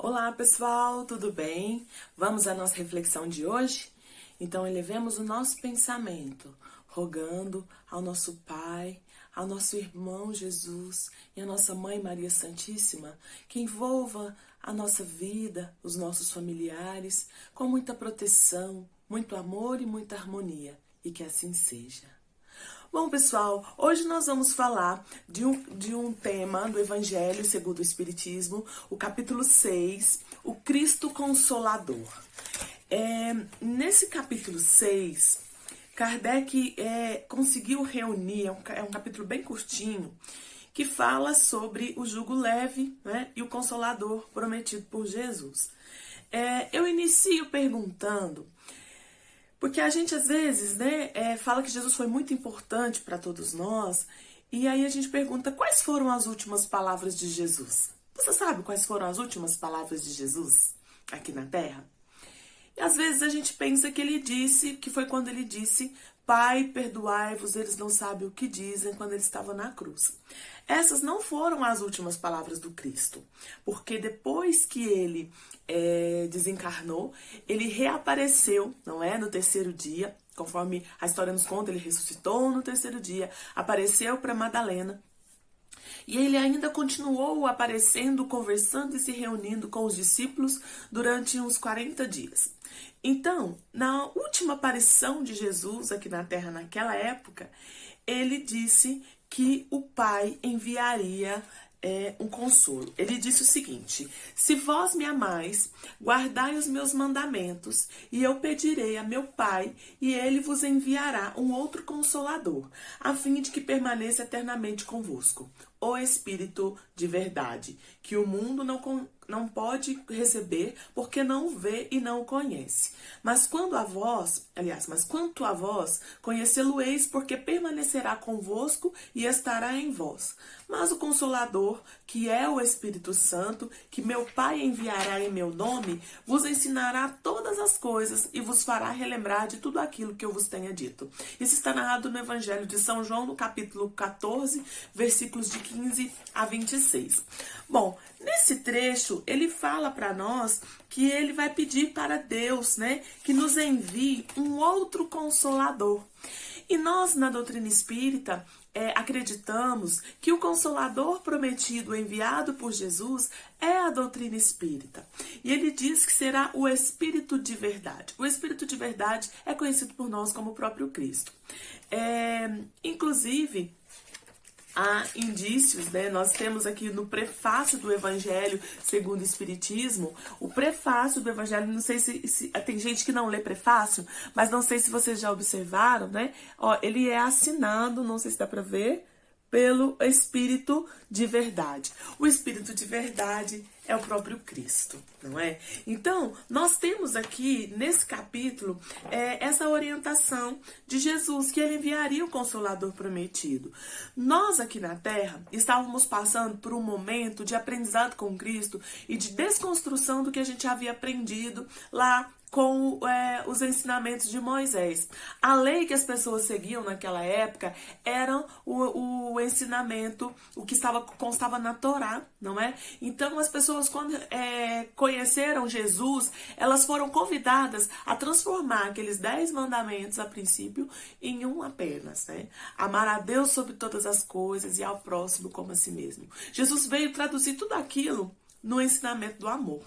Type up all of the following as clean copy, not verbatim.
Olá pessoal, tudo bem? Vamos à nossa reflexão de hoje? Então elevemos o nosso pensamento, rogando ao nosso Pai, ao nosso irmão Jesus e à nossa Mãe Maria Santíssima, que envolva a nossa vida, os nossos familiares, com muita proteção, muito amor e muita harmonia, e que assim seja. Bom, pessoal, hoje nós vamos falar de um tema do Evangelho segundo o Espiritismo, o capítulo 6, o Cristo Consolador. Nesse capítulo 6, Kardec conseguiu reunir, é um capítulo bem curtinho, que fala sobre o jugo leve, né, e o Consolador prometido por Jesus. Eu inicio perguntando, porque a gente às vezes, fala que Jesus foi muito importante para todos nós, e aí a gente pergunta quais foram as últimas palavras de Jesus. Você sabe quais foram as últimas palavras de Jesus aqui na Terra? E às vezes a gente pensa que ele disse, que foi quando ele disse: Pai, perdoai-vos, eles não sabem o que dizem, quando ele estava na cruz. Essas não foram as últimas palavras do Cristo, porque depois que ele desencarnou, ele reapareceu, não é? No terceiro dia, conforme a história nos conta, ele ressuscitou no terceiro dia, apareceu para Madalena. E ele ainda continuou aparecendo, conversando e se reunindo com os discípulos durante uns 40 dias. Então, na última aparição de Jesus aqui na Terra naquela época, ele disse que o Pai enviaria um consolo. Ele disse o seguinte: se vós me amais, guardai os meus mandamentos, e eu pedirei a meu Pai, e ele vos enviará um outro consolador, a fim de que permaneça eternamente convosco, o Espírito de verdade, que o mundo não pode receber, porque não o vê e não o conhece. Mas quanto a vós, conhecê-lo-eis, porque permanecerá convosco e estará em vós. Mas o Consolador, que é o Espírito Santo, que meu Pai enviará em meu nome, vos ensinará todas as coisas e vos fará relembrar de tudo aquilo que eu vos tenha dito. Isso está narrado no Evangelho de São João, no capítulo 14, versículos de 15 a 26. Bom, nesse trecho, ele fala para nós que ele vai pedir para Deus, que nos envie um outro Consolador. E nós, na doutrina espírita, acreditamos que o Consolador prometido, enviado por Jesus, é a doutrina espírita. E ele diz que será o Espírito de verdade. O Espírito de verdade é conhecido por nós como o próprio Cristo. Inclusive, há indícios, nós temos aqui no prefácio do Evangelho segundo o Espiritismo, o prefácio do Evangelho, não sei se tem gente que não lê prefácio, mas não sei se vocês já observaram, ele é assinado, não sei se dá para ver, pelo Espírito de verdade. O Espírito de verdade é o próprio Cristo, não é? Então, nós temos aqui, nesse capítulo, essa orientação de Jesus, que ele enviaria o Consolador prometido. Nós, aqui na Terra, estávamos passando por um momento de aprendizado com Cristo e de desconstrução do que a gente havia aprendido lá com os ensinamentos de Moisés. A lei que as pessoas seguiam naquela época era o ensinamento, o que constava na Torá, não é? Então, as pessoas, quando conheceram Jesus, elas foram convidadas a transformar aqueles 10 mandamentos, a princípio, em um apenas, Amar a Deus sobre todas as coisas e ao próximo como a si mesmo. Jesus veio traduzir tudo aquilo no ensinamento do amor.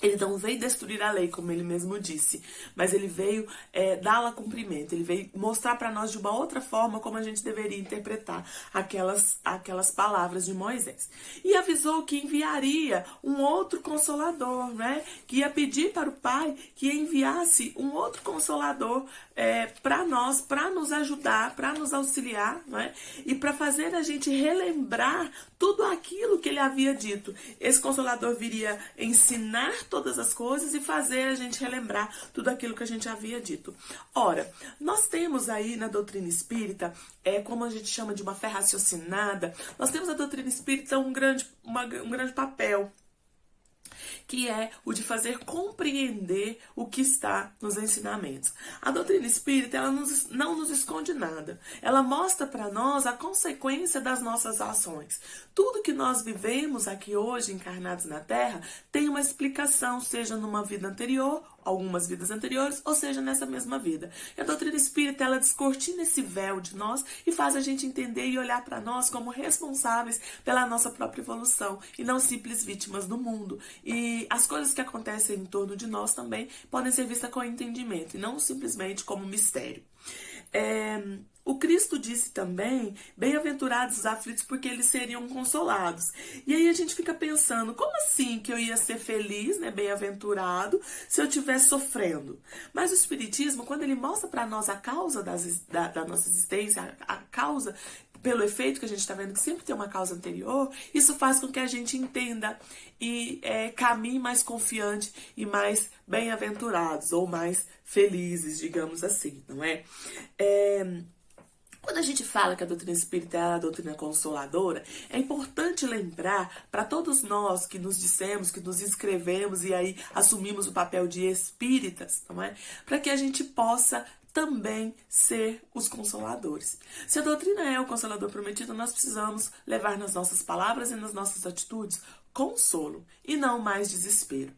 Ele não veio destruir a lei, como ele mesmo disse, mas ele veio dá-la cumprimento. Ele veio mostrar para nós de uma outra forma como a gente deveria interpretar aquelas palavras de Moisés. E avisou que enviaria um outro Consolador, que ia pedir para o Pai que enviasse um outro Consolador para nós, para nos ajudar, para nos auxiliar, e para fazer a gente relembrar tudo aquilo que ele havia dito. Esse Consolador viria ensinar todas as coisas e fazer a gente relembrar tudo aquilo que a gente havia dito. Ora, nós temos aí na doutrina espírita, como a gente chama de uma fé raciocinada, nós temos a doutrina espírita um grande papel, que é o de fazer compreender o que está nos ensinamentos. A doutrina espírita, ela não nos esconde nada. Ela mostra para nós a consequência das nossas ações. Tudo que nós vivemos aqui hoje, encarnados na Terra, tem uma explicação, seja numa vida anterior, algumas vidas anteriores, ou seja, nessa mesma vida. E a doutrina espírita, ela descortina esse véu de nós e faz a gente entender e olhar para nós como responsáveis pela nossa própria evolução e não simples vítimas do mundo. E as coisas que acontecem em torno de nós também podem ser vistas com entendimento e não simplesmente como mistério. O Cristo disse também, bem-aventurados os aflitos porque eles seriam consolados. E aí a gente fica pensando, como assim que eu ia ser feliz, né, bem-aventurado, se eu estivesse sofrendo? Mas o Espiritismo, quando ele mostra para nós a causa da nossa existência, a causa pelo efeito que a gente está vendo, que sempre tem uma causa anterior, isso faz com que a gente entenda e caminhe mais confiante e mais bem-aventurados, ou mais felizes, digamos assim, não é? Quando a gente fala que a doutrina espírita é a doutrina consoladora, é importante lembrar para todos nós que nos dissemos, que nos inscrevemos e aí assumimos o papel de espíritas, não é? Para que a gente possa também ser os consoladores. Se a doutrina é o consolador prometido, nós precisamos levar nas nossas palavras e nas nossas atitudes consolo e não mais desespero.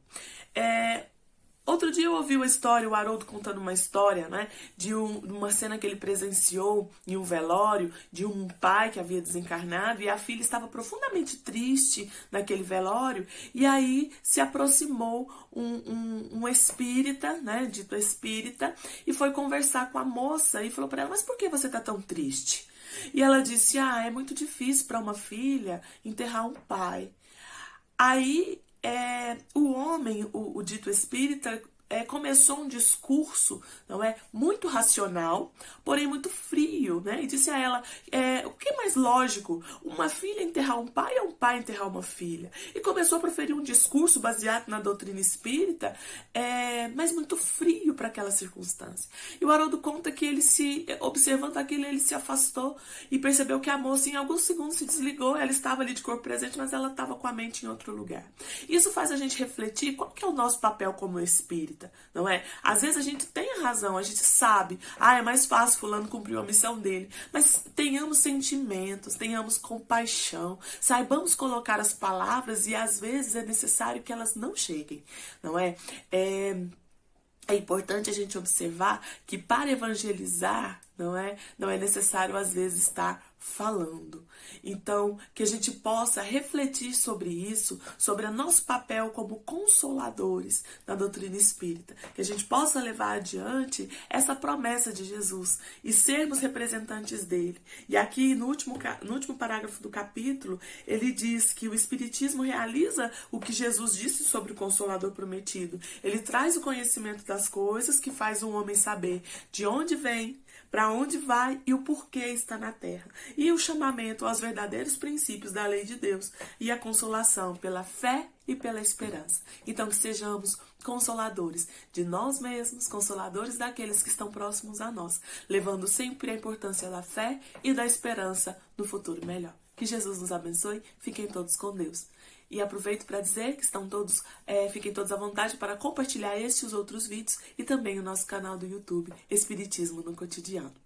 Outro dia eu ouvi uma história, o Haroldo contando uma história, né, de uma cena que ele presenciou em um velório de um pai que havia desencarnado e a filha estava profundamente triste naquele velório e aí se aproximou um espírita, né, dito espírita, e foi conversar com a moça e falou para ela, mas por que você está tão triste? E ela disse, é muito difícil para uma filha enterrar um pai. Aí o homem, o dito espírita, começou um discurso, não é, muito racional, porém muito frio, né? E disse a ela, o que é mais lógico, uma filha enterrar um pai ou um pai enterrar uma filha? E começou a proferir um discurso baseado na doutrina espírita, mas muito frio para aquela circunstância. E o Haroldo conta que ele observando aquilo, ele se afastou e percebeu que a moça em alguns segundos se desligou, ela estava ali de corpo presente, mas ela estava com a mente em outro lugar. Isso faz a gente refletir qual que é o nosso papel como espírita. Não é? Às vezes a gente tem a razão, a gente sabe, é mais fácil fulano cumprir a missão dele, mas tenhamos sentimentos, tenhamos compaixão, saibamos colocar as palavras e às vezes é necessário que elas não cheguem, não é? É importante a gente observar que para evangelizar não é necessário às vezes estar falando. Então, que a gente possa refletir sobre isso, sobre o nosso papel como consoladores da doutrina espírita, que a gente possa levar adiante essa promessa de Jesus e sermos representantes dele. E aqui no último parágrafo do capítulo, ele diz que o Espiritismo realiza o que Jesus disse sobre o Consolador prometido. Ele traz o conhecimento das coisas que faz um homem saber de onde vem, para onde vai e o porquê está na terra. E o chamamento aos verdadeiros princípios da lei de Deus e a consolação pela fé e pela esperança. Então que sejamos consoladores de nós mesmos, consoladores daqueles que estão próximos a nós, levando sempre a importância da fé e da esperança no futuro melhor. Que Jesus nos abençoe, fiquem todos com Deus. E aproveito para dizer que fiquem todos à vontade para compartilhar este e os outros vídeos e também o nosso canal do YouTube, Espiritismo no Cotidiano.